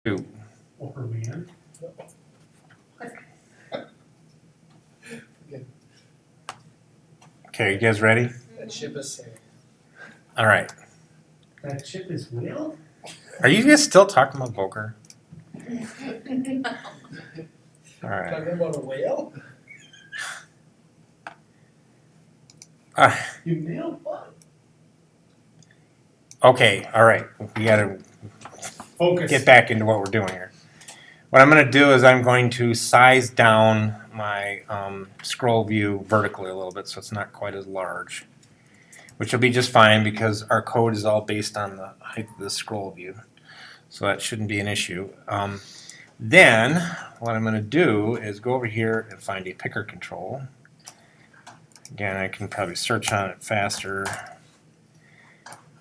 Two. Or man. Okay, you guys ready? That ship is sailing. All right. That chip is whale? Are you guys still talking about Boker? All right. Talking about a whale? You nailed what? Okay, all right. We got to Focus. get back into what we're doing here. What I'm going to do is I'm going to size down my scroll view vertically a little bit so it's not quite as large, which will be just fine because our code is all based on the height of the scroll view. So that shouldn't be an issue. Then what I'm going to do is go over here and find a picker control. Again, I can probably search on it faster.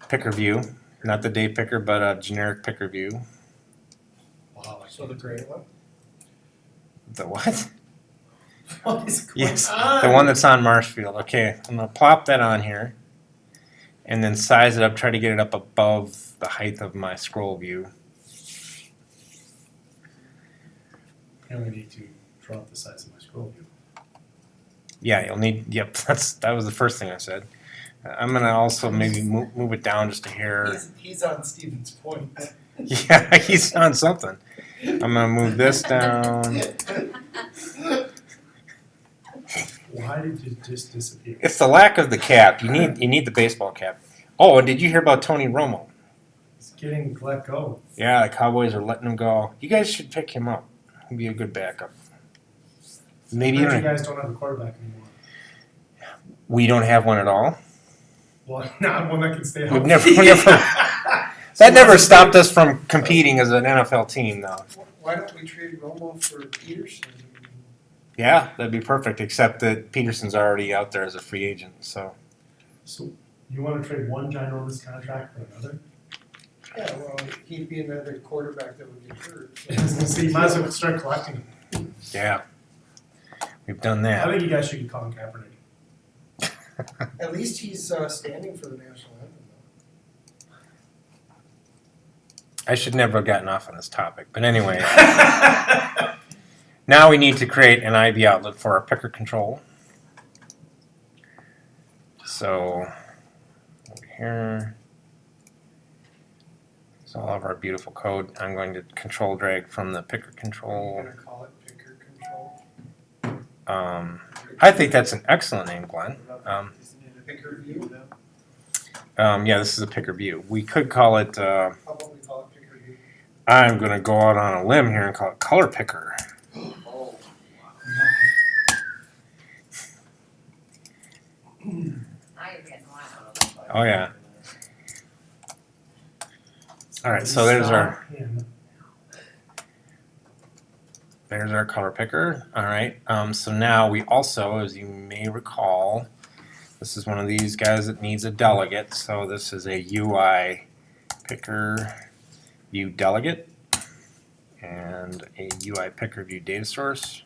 Picker view, not the day picker, but a generic picker view. Wow, So the gray one? The what? what is going Yes, on? the one that's on Marshfield. Okay, I'm going to plop that on here and then size it up, try to get it up above the height of my scroll view. I only need to drop the size of my scroll view. Yeah, you'll need, yep, that was the first thing I said. I'm going to also maybe move it down just a hair. He's on Steven's point. Yeah, he's on something. I'm going to move this down. Why did it just disappear? It's the lack of the cap. You need the baseball cap. Oh, and did you hear about Tony Romo? It's getting let go. Yeah, the Cowboys are letting him go. You guys should pick him up. He'd be a good backup. Maybe You guys don't have a quarterback anymore. we don't have one at all. Well, not one that can stay We've healthy. That never stopped us from competing as an NFL team, though. Why don't we trade Romo for Peterson? Yeah, that'd be perfect. Except that Peterson's already out there as a free agent. So So you want to trade one ginormous contract for another? Yeah, well, he'd be another quarterback that would get hurt. So you might as well start collecting them. yeah, we've done I that. think you guys should get Colin Kaepernick. At least he's standing for the national anthem, though. I should never have gotten off on this topic, but anyway. Now we need to create an IV outlet for our picker control. So over here is all of our beautiful code. I'm going to control drag from the picker control. We're gonna call it picker control. I think that's an excellent name, Glenn. Isn't it a picker view? Yeah, this is a picker view. We could call it, How about we call it picker view? I'm going to go out on a limb here and call it color picker. Oh, Oh, yeah. All right, so there's our color picker. All right, so now we also, as you may recall, this is one of these guys that needs a delegate. So this is a UI picker view delegate and a UI picker view data source.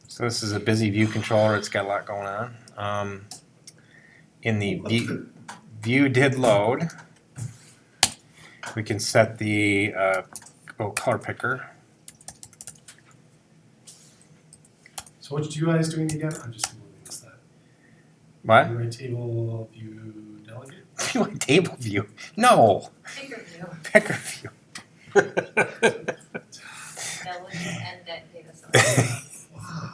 So this is a busy view controller. It's got a lot going on. In the view did load, we can set the color picker. So which UI is doing again? I'm just moving this that. What? UI table view delegate? UI table view? No. Picker view. Picker view. Delegate and net data source. Wow.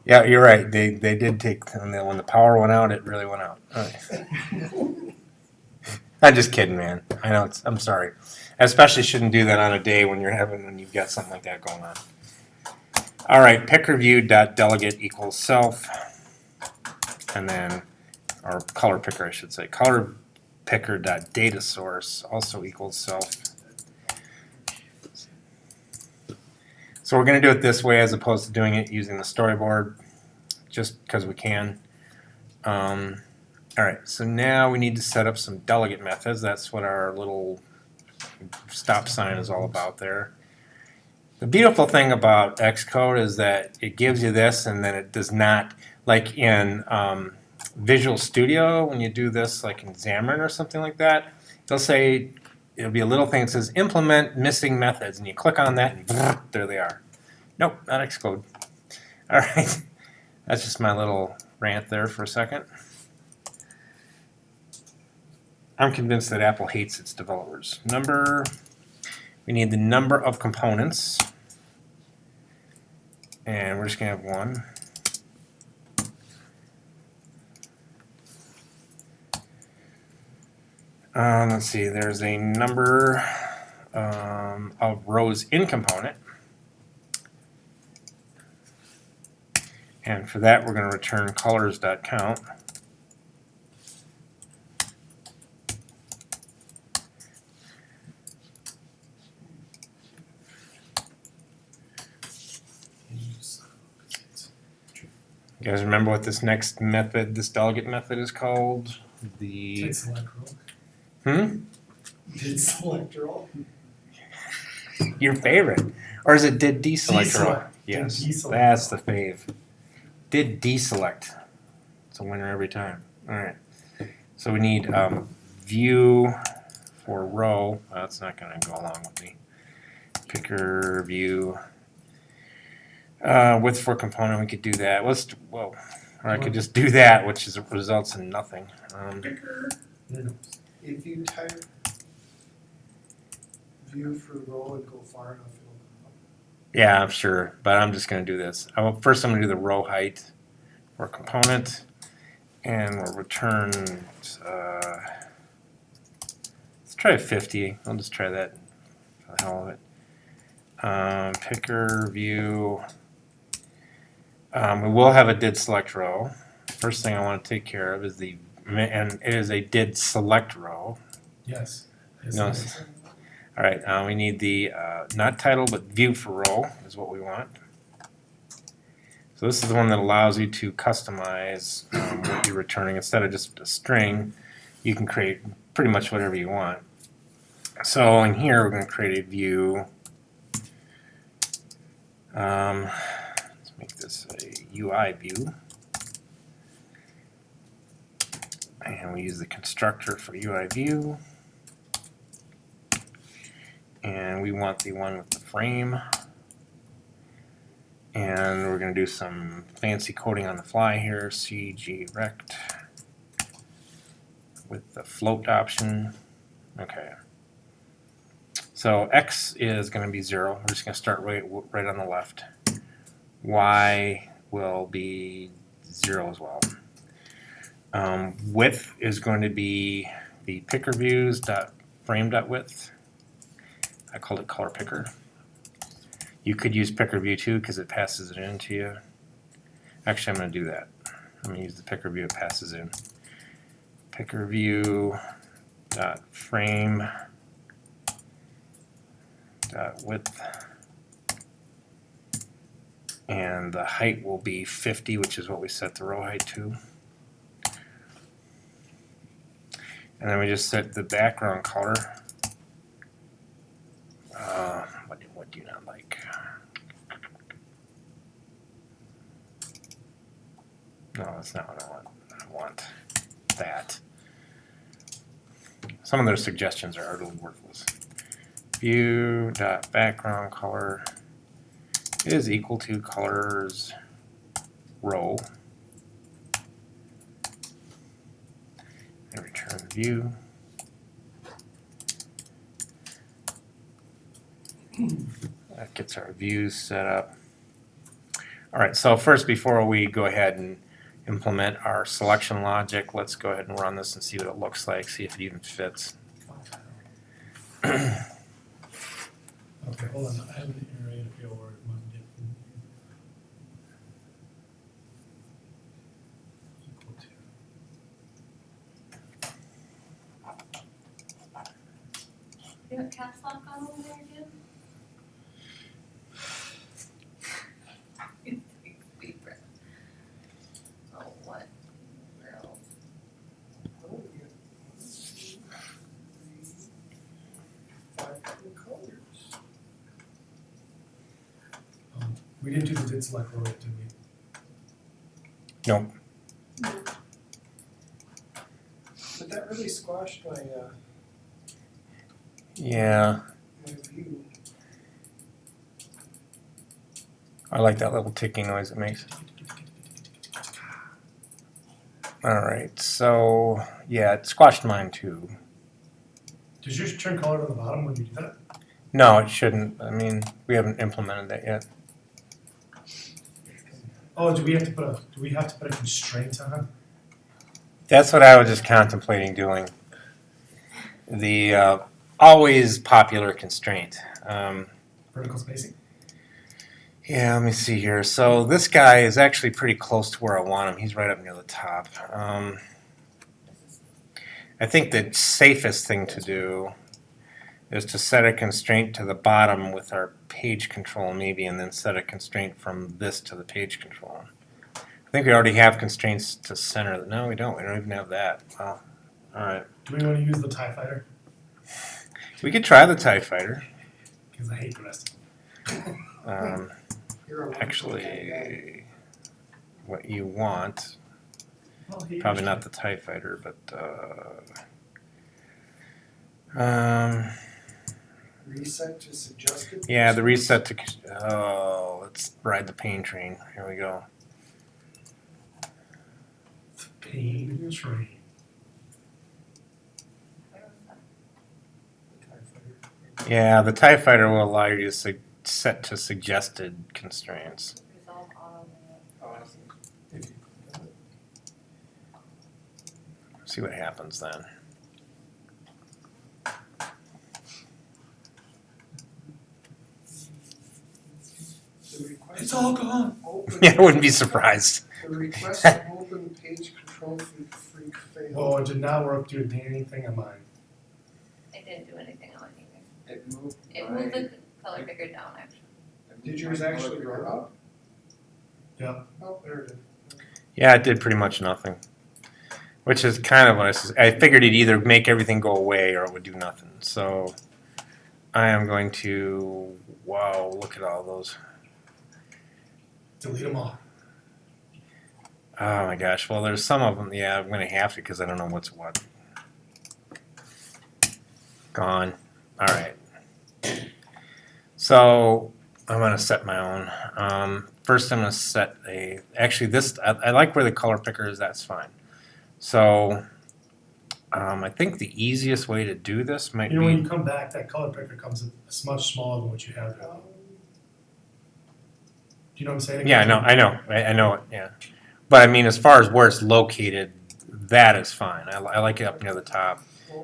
Yeah, you're right. They did take, and then when the power went out, it really went out. All right. I'm just kidding, man. I know. I'm sorry. I especially shouldn't do that on a day when you've got something like that going on. All right, picker view dot delegate equals self, and then or color picker, I should say. Color picker dot data source also equals self. So we're going to do it this way as opposed to doing it using the storyboard, just because we can. All right, so now we need to set up some delegate methods. That's what our little stop sign is all about there. The beautiful thing about Xcode is that it gives you this and then it does not, like in Visual Studio, when you do this like in Xamarin or something like that, they'll say, it'll be a little thing that says implement missing methods, and you click on that and there they are. Nope, not Xcode. All right, that's just my little rant there for a second. I'm convinced that Apple hates its developers. We need the number of components, and we're just gonna have one. Let's see, there's a number of rows in component. And for that, we're going to return colors.count. You guys remember what this next method, this delegate method is called? The Did select row. Did select row? Your favorite. Or is it did deselect row? Deselect. Yes, Did deselect that's row. the fave. Did deselect. It's a winner every time. All right. So we need view for row. That's not going to go along with me. Picker view. Width for component, we could do that. Or I could just do that, which results in nothing. Picker. No. If you type view for row and go far enough, it'll come up. Yeah, I'm sure, but I'm just going to do this. First, I'm going to do the row height for component, and we'll return. Let's try 50. I'll just try that for the hell of it. Picker view. We will have a did select row. First thing I want to take care of is and it is a did select row. Yes. Yes, No. it is. All right, we need the not title but view for row is what we want. So this is the one that allows you to customize what you're returning. Instead of just a string, you can create pretty much whatever you want. So in here, we're going to create a view. Let's make this a UI view. And we use the constructor for UI view. And we want the one with the frame. And we're going to do some fancy coding on the fly here. CGRect with the float option. Okay. So X is going to be 0. We're just going to start right on the left. Y will be 0 as well. Width is going to be the picker views dot frame dot width. I called it color picker. You could use picker view too because it passes it in to you. Actually, I'm going to do that. I'm going to use the picker view. It passes in. Picker view dot frame dot width, and the height will be 50, which is what we set the row height to. And then we just set the background color. What do you not like? No, that's not what I want. I want that. Some of their suggestions are utterly worthless. View dot background color is equal to colors row, and return view. That gets our views set up. All right, so first, before we go ahead and implement our selection logic, let's go ahead and run this and see what it looks like, see if it even fits. Okay, hold on. I have an array to feel where it might get equal to. You have caps lock on over there again? Take a deep breath. Oh, what? Girl. Oh, we got 1, 2, 3, 5 different colors. We didn't do the did select row yet, did we? No. That really squashed my, Yeah, my view. I like that little ticking noise it makes. Alright, so yeah, it squashed mine too. Does yours turn color to the bottom when you do that? No, it shouldn't. I mean, we haven't implemented that yet. Oh, do we have to put a constraint on? That's what I was just contemplating doing. The always popular constraint. Vertical spacing? Yeah, let me see here. So this guy is actually pretty close to where I want him. He's right up near the top. I think the safest thing to do is to set a constraint to the bottom with our page control maybe, and then set a constraint from this to the page control. I think we already have constraints to center. No, we don't. We don't even have that. Wow. All right. Do we want to use the TIE Fighter? We could try the TIE Fighter. Because I hate the rest of them. You're a Actually, what you want, Well, hey, probably not the TIE Fighter, but reset to suggested. yeah, the reset to, oh, let's ride the pain train. Here we go. Pain train. Yeah, the TIE Fighter will allow you to set to suggested constraints. Resolve auto. Oh, I see. See what happens then. The request It's all gone. open- Yeah, I wouldn't be surprised. The request to open page control freak failed. Oh, it did not work to do anything on mine. It didn't do anything on either. It moved. It moved the color picker down actually. Did yours actually run up? Yeah. Oh, there it is. Yeah, it did pretty much nothing. Which is kind of what I figured it'd either make everything go away or it would do nothing. So I am going to, wow, look at all those. Delete them all. Oh my gosh, well there's some of them, yeah, I'm going to have to because I don't know what's what. Gone. Alright. So I'm going to set my own. First I'm going to set a, actually this, I like where the color picker is, that's fine. So I think the easiest way to do this might You know, when be, you come back, that color picker comes it's much smaller than what you have there. Do you know what I'm saying? yeah, I know it, yeah. But I mean, as far as where it's located, that is fine. I like it up near the top.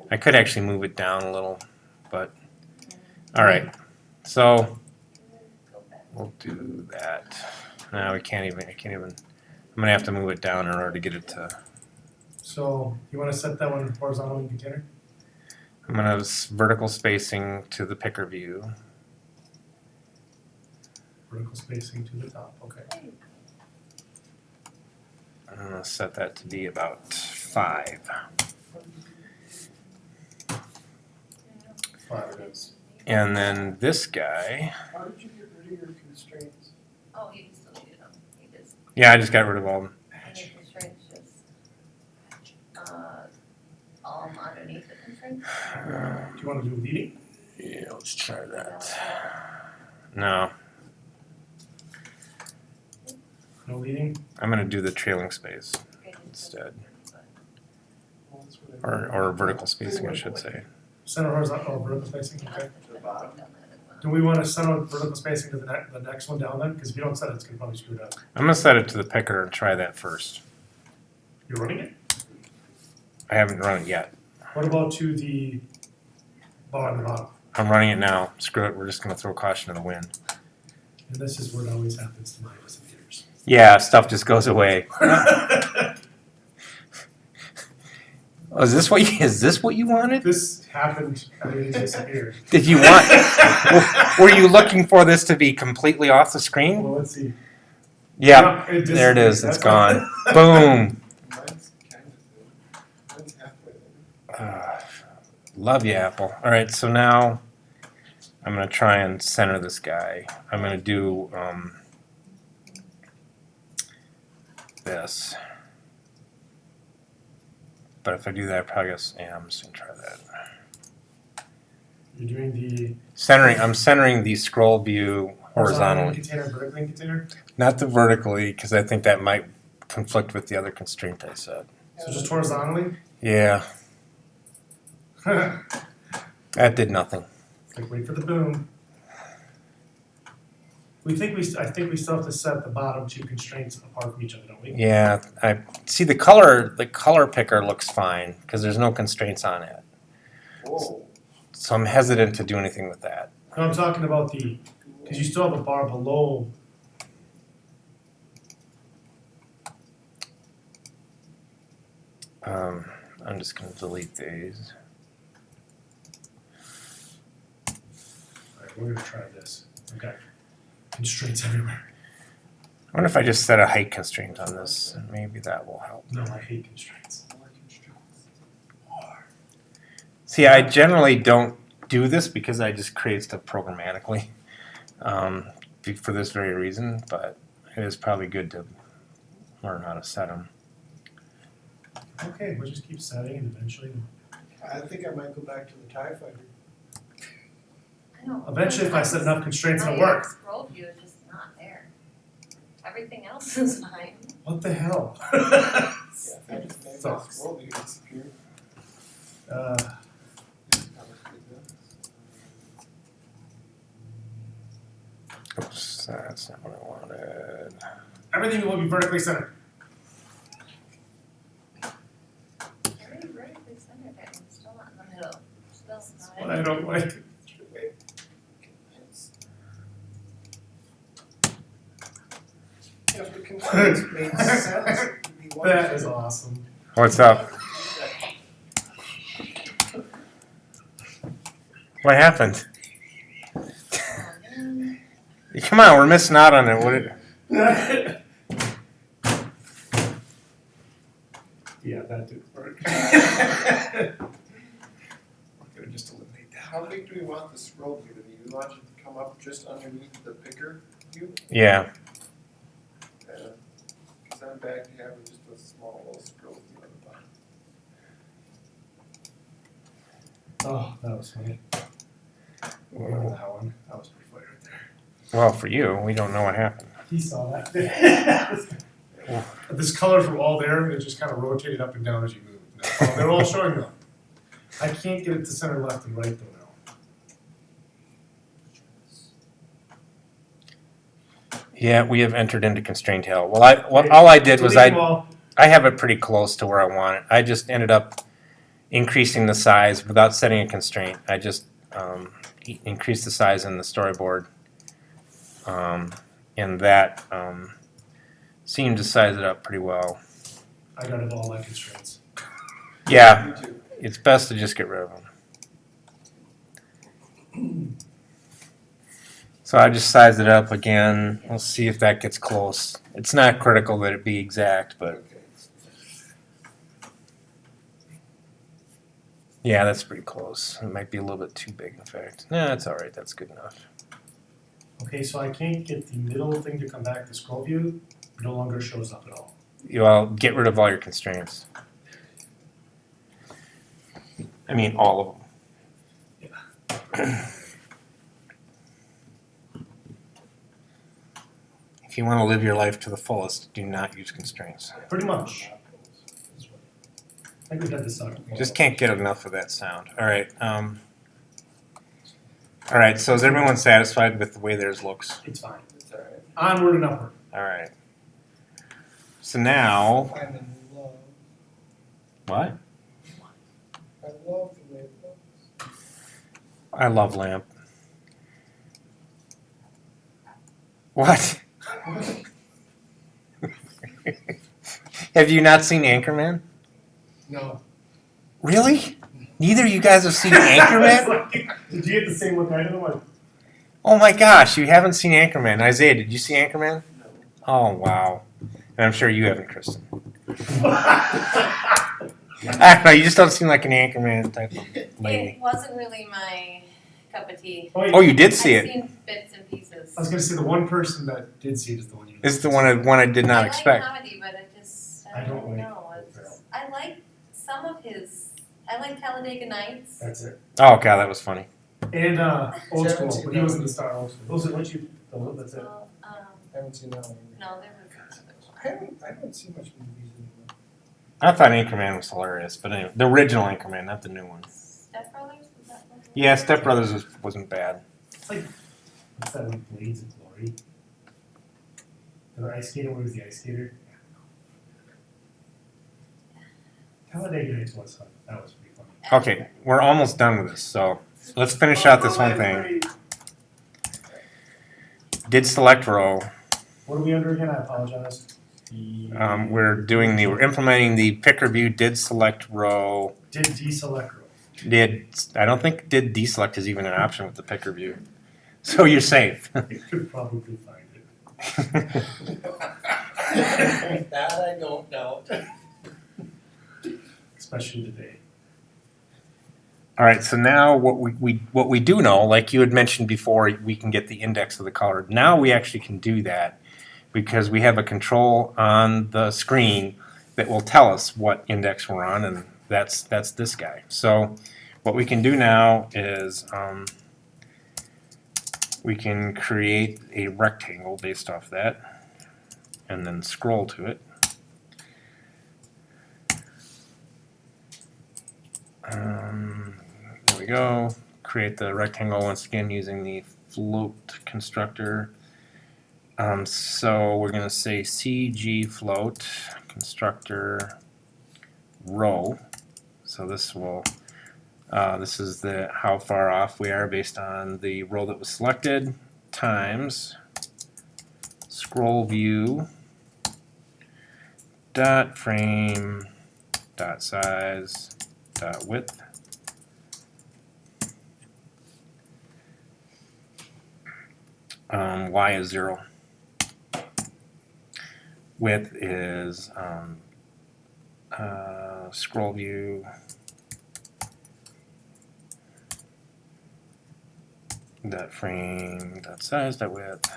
I could actually move it down a little, but, all right. So Go back. we'll do that. No, I can't even, I'm going to have to move it down in order to get it to, So you want to set that one horizontal in container? I'm going to have vertical spacing to the picker view. Vertical spacing to the top. Okay. I'm going to set that to be about 5. 5 it is. And then this guy, How did you get rid of your constraints? Oh, he still needed them. He just, yeah, I just got rid of all of them. and the constraints just, underneath the constraints. Do you want to do leading? Yeah, let's try that. No, No leading? I'm going to do the trailing space Okay, just- instead. Well, that's what I- Or vertical spacing, I should say. Center horizontal or vertical spacing? I'll Okay. put the bottom down there as well. Do we want to center vertical spacing to the next one down then? Because if you don't set it, it's going to probably screw it up. I'm going to set it to the picker and try that first. You're running it? I haven't run it yet. What about to the bar on the bottom? I'm running it now. Screw it, we're just going to throw caution to the wind. And this is where it always happens to my disappears. Yeah, stuff just goes away. Oh, is this what you wanted? This happened, everything disappeared. Did you want, were you looking for this to be completely off the screen? Well, let's see. Yeah, It there it is, disappeared. it's gone. Boom. Mine's kind of, mine's halfway. Love you, Apple. All right, so now I'm going to try and center this guy. I'm going to do this. But if I do that, I probably guess, yeah, I'm just gonna try that. You're doing the I'm centering the scroll view horizontally. container, vertically container. Not the vertically, because I think that might conflict with the other constraint I said. So just horizontally. Yeah, Like that did nothing. wait for the boom. I think we still have to set the bottom two constraints apart from each other, don't we? Yeah, I see the color picker looks fine, because there's no constraints on it. Whoa. So I'm hesitant to do anything with that. No, I'm talking about because you still have a bar below. I'm just gonna delete these. Alright, we're gonna try this. Okay. Constraints everywhere. I wonder if I just set a height constraint on this, maybe that will help. No, I hate constraints. See, I generally don't do this because I just create stuff programmatically for this very reason, but it is probably good to learn how to set them. Okay, we'll just keep setting and eventually. I think I might go back to the TIE Fighter. I know. Eventually, if I set enough constraints, it'll Now your work. Scroll view is just not there. Everything else is fine. What the hell? Yeah, I just made that Sucks. scroll view disappear. Oops, that's not what I wanted. Everything will be vertically centered. Very vertically centered, and it's still not in the middle. Still not. What I don't like. If the constraints made sense, it'd be wonderful. That is awesome. What's up? What happened? Come on, we're missing out on it. Yeah, that did work. We're gonna just eliminate that. How big do we want the scroll view to be? We want it to come up just underneath the picker view? Yeah. Because I'm back to having just a small little scroll view on the bottom. Oh, that was funny. Remember that one? That was pretty funny right there. Well, for you, we don't know what happened. He saw that. This colors were all there, and it just kind of rotated up and down as you moved. They're all showing up. I can't get it to center left and right though now. Yeah, we have entered into constraint hell. Well, all I did was Delete them all. I have it pretty close to where I want it. I just ended up increasing the size without setting a constraint. I just increased the size in the storyboard, and that seemed to size it up pretty well. I got it all my constraints. Yeah, Me too. it's best to just get rid of them. So I just sized it up again. We'll see if that gets close. It's not critical that it be exact, but Okay. yeah, that's pretty close. It might be a little bit too big, in fact. No, that's all right. That's good enough. Okay, so I can't get the middle thing to come back. The scroll view no longer shows up at all. Well, get rid of all your constraints. I mean, all of them. If you want to live your life to the fullest, do not use constraints. Pretty much. I think we've had this out. Just can't get enough of that sound. All right. All right. So is everyone satisfied with the way theirs looks? It's fine. It's all right. Onward and upward. All right. So now, I'm in love. what? I love the way it looks. I love lamp. What? Have you not seen Anchorman? No. Really? Neither of you guys have seen Anchorman? Did you get the same look I did? Like, Oh my gosh, you haven't seen Anchorman. Isaiah, did you see Anchorman? No. Oh, wow. And I'm sure you haven't, Kristen. I don't know, you just don't seem like an Anchorman type of lady. It wasn't really my cup of tea. wait, Oh, you did see I've it. seen bits and pieces. I was gonna say the one person that did see it is the one you. This is the one I did not expect. I like comedy, but I I don't don't like know. I like some of his, I like Talladega Nights. That's it. Oh god, that was funny. And old See, I school, haven't seen but he that. wasn't the star old school. Those are what you, that's it. Well, I haven't seen that one. no, there was another one. I don't see much movies anymore. I thought Anchorman was hilarious, but anyway, the original Anchorman, not the new one. Step Brothers, was that one? Yeah, Step Brothers wasn't bad. It's like, what's that one, Blades of Glory? The ice skater, what was the ice skater? Talladega Nights was fun, that was pretty funny. Okay, we're almost done with this, so let's finish out this one thing. Did select row. What are we under again? I apologize. We're implementing the picker view did select row. Did deselect row. I don't think did deselect is even an option with the picker view. So you're safe. You could probably find it. That I don't doubt. Especially today. All right, so now what we do know, like you had mentioned before, we can get the index of the color. Now we actually can do that because we have a control on the screen that will tell us what index we're on, and that's this guy. So what we can do now is we can create a rectangle based off that and then scroll to it. There we go. Create the rectangle once again using the float constructor. So we're going to say CG float constructor row. So this will this is the how far off we are based on the row that was selected times scroll view dot frame dot size dot width. Y is 0. Width is scroll view dot frame dot size dot width.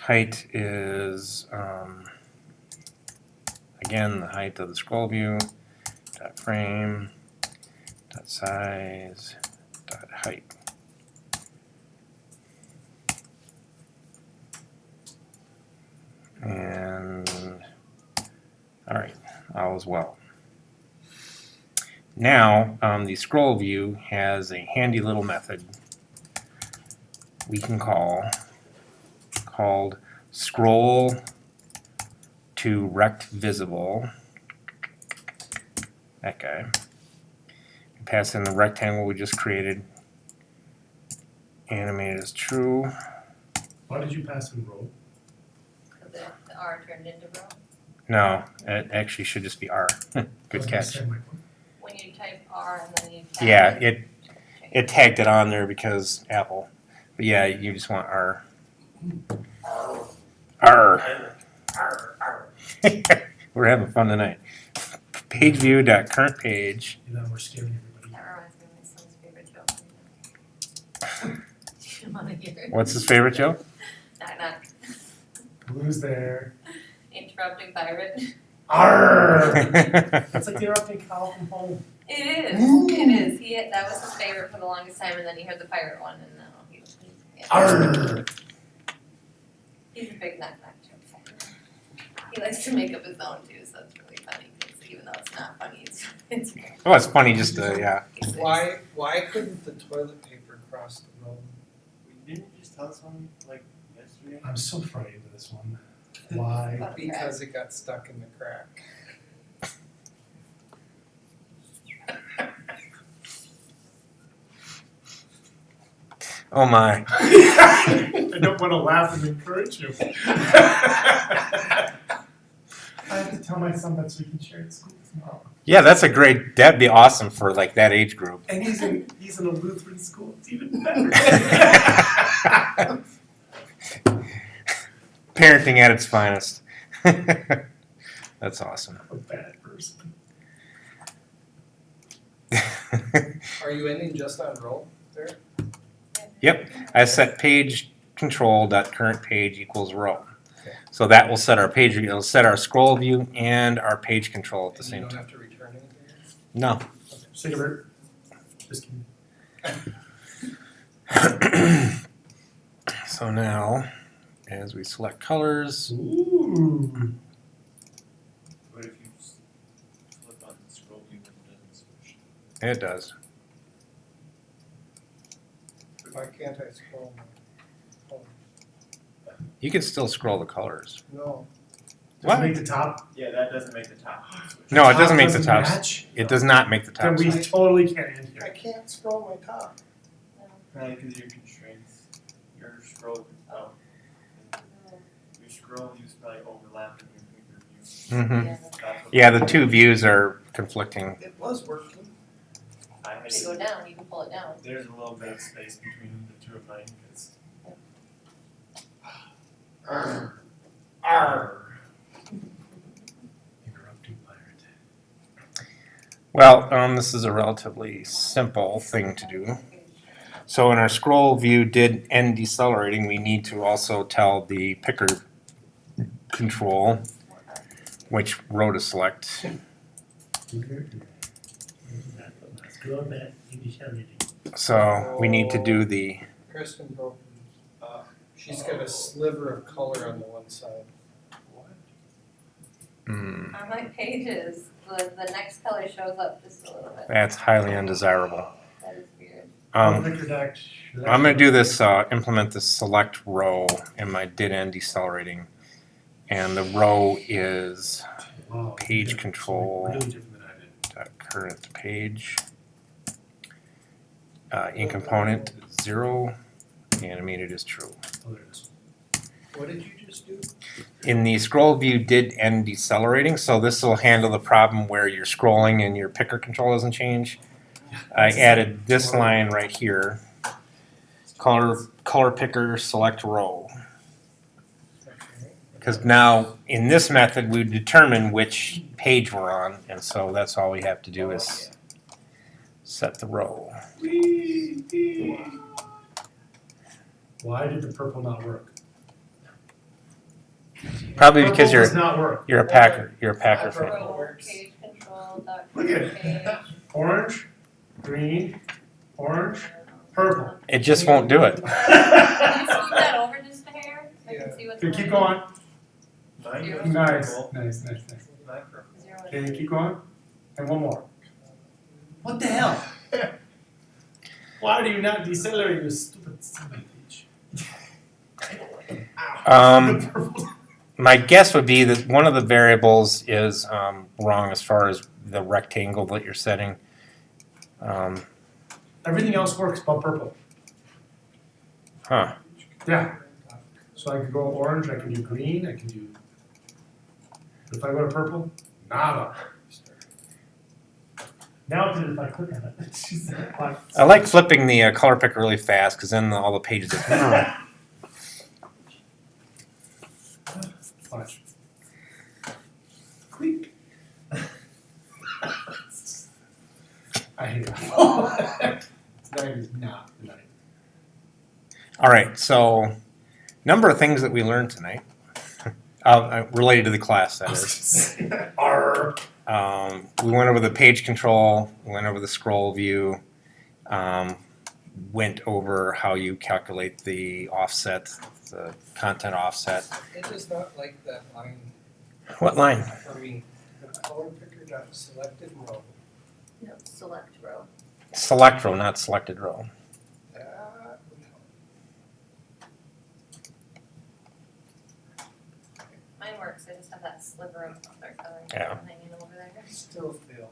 Height is again the height of the scroll view dot frame dot size dot height. And all right, all is well. Now the scroll view has a handy little method we can call called scroll to rect visible. That guy. Pass in the rectangle we just created. Animate as true. Why did you pass in row? The R turned into row. No, it actually should just be R. Good I was gonna catch. say, I'm like, what? When you type R and then you type. Yeah, it tagged it on there because Apple. But yeah, you just want R. R. We're having fun tonight. Page view dot current page. And then we're scaring everybody. That reminds me of my son's favorite joke. You wanna hear it? What's his favorite joke? Knock knock. Who's there? Interrupting pirate. Arr! It's like interrupting Kyle from home. It is. That was his favorite for the longest time, and then he heard the pirate one, and now yeah. Arr! He's a big knock knock joke fan. He likes to make up his own too, so it's really funny. Because even though it's not funny, it's Oh, it's funny just yeah. Why couldn't the toilet paper cross the road? Didn't you just tell someone like yesterday? I'm so frightened of this one. Why? Because it got stuck in the crack. Oh my. I don't want to laugh and encourage you. I have to tell my son that so he can share it at school tomorrow. Yeah, that'd be awesome for like that age group. And he's in a Lutheran school. It's even better. Parenting at its finest. That's awesome. A bad person. Are you ending just on row there? Yep, I set page control.current page equals row. Okay. So that will set our page, it'll set our scroll view and our page control at the And you same don't time. have to return anything? No. Okay, Sigebert. Just kidding. So now, as we select colors, Ooh. What if you flip on the scroll view and it doesn't switch? it does. Why can't I scroll my phone? You can still scroll the colors. No. Does What? it make the top? Yeah, that doesn't make the top switch. No, it doesn't make the top top. match? It does not make the Then top. we switch. totally can't end I here. can't scroll my top. Probably because of your constraints, your scroll, your scroll views probably overlap in your bigger view. Mhm. Yeah. That's what- Yeah, the two views are conflicting. It was working. I had If you go down, you can pull it down. There's a little bit of space between the two of mine, because. Interrupting pirate. Well, this is a relatively simple thing to do. So when our scroll view did end decelerating, we need to also tell the picker control which row to select. So we need to do the, Kristen broke. She's got a sliver of color on the one side. hmm, On my pages, the next color shows up just a little bit. that's highly undesirable. That is weird. I'm I'm gonna do this, implement this select row in my did end decelerating. And the row is page control. Really different than I did. Current page. In component 0, animated is true. Oh, there it is. What did you just do? In the scroll view did end decelerating, so this will handle the problem where you're scrolling and your picker control doesn't change. I added this line right here. Color picker select row. Okay. Because now in this method we determine which page we're on, and so that's all we have to do is set the row. Why did the purple not work? Probably because Purple does not work. you're a Packer fan. Purple Row, works. page control, dot Look at page. it. Orange, green, orange, purple. It just won't do it. Can you smooth that over just a hair, so I Yeah. can see what's Okay, going keep going. Mine Zero. goes Nice, purple, nice. mine purple. Zero. Okay, keep going. And one more. What the hell? Why do you not decelerate your stupid summit page? Um, The purple. My guess would be that one of the variables is wrong as far as the rectangle that you're setting. Everything else works but purple. Huh. Yeah. So I could go orange, I can do green, I can do. If I go to purple, nada. Now if I click on it, it's just like. I like flipping the color picker really fast because then all the pages are. Watch. Click. I hate that. That is not the night. All right, so number of things that we learned tonight, related to the class, that is. Arr. We went over the page control, we went over the scroll view, went over how you calculate the offset, the content offset. It does not like that line What line? for me. The color picker dot selected row. No, select row. Select row, not selected row. That would help. Mine works, I just have that sliver of other color Yeah. hanging over there. Still fail.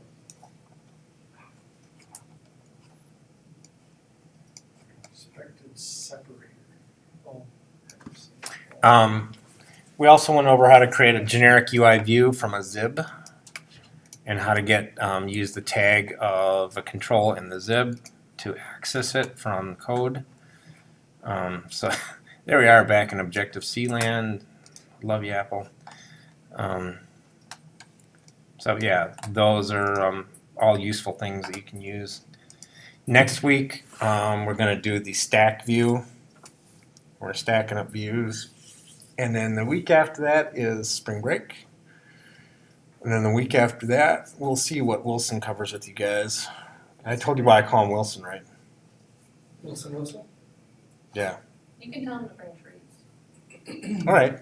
Selected separator. Oh. We also went over how to create a generic UI view from a zib and how to get use the tag of a control in the zib to access it from code. So there we are back in Objective-C land. Love you, Apple. So yeah, those are all useful things that you can use. Next week, we're going to do the stack view We're stacking up views. And then the week after that is spring break. And then the week after that, we'll see what Wilson covers with you guys. I told you why I call him Wilson, right? Wilson? Yeah. You can tell him to bring treats. All right.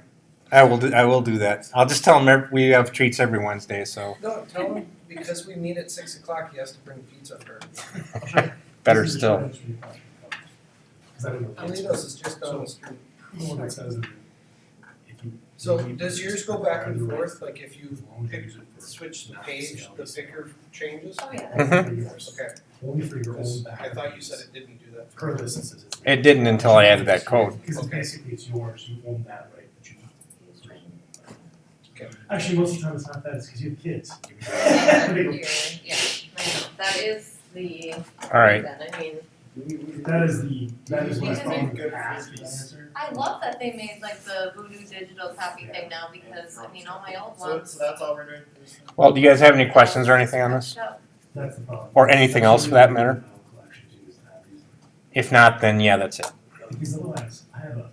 I will do that. I'll just tell him we have treats every Wednesday, so No, tell him, because we meet at 6 o'clock, he has to bring pizza for better This is the still. shortage we talked about. 'Cause I don't know. Toledo's is just down the street. The one that says that if you- So you need does to yours go back and right, forth, like if you as long as you pick, use it for switch the not page, the sales. picker changes? Oh, yeah. Mhm. Only for yours. Okay, Only for your own back. I thought you said it didn't do that. Per businesses. It didn't until I added that code. Because Okay. basically it's yours, you own that right, but you. Okay. Actually, most of the time it's not that, it's because you have kids. Yeah, I know, that is the, All right. then, I mean, That is what I Because found it- good past the answer. I love that they made like the Voodoo digital copy thing now because, I mean, all my old So ones. that's all we're doing for this? Well, do you guys have any questions or anything on this? No. That's the problem. Or anything else for that matter? Collections use that. If not, then yeah, that's it. Because otherwise, I have a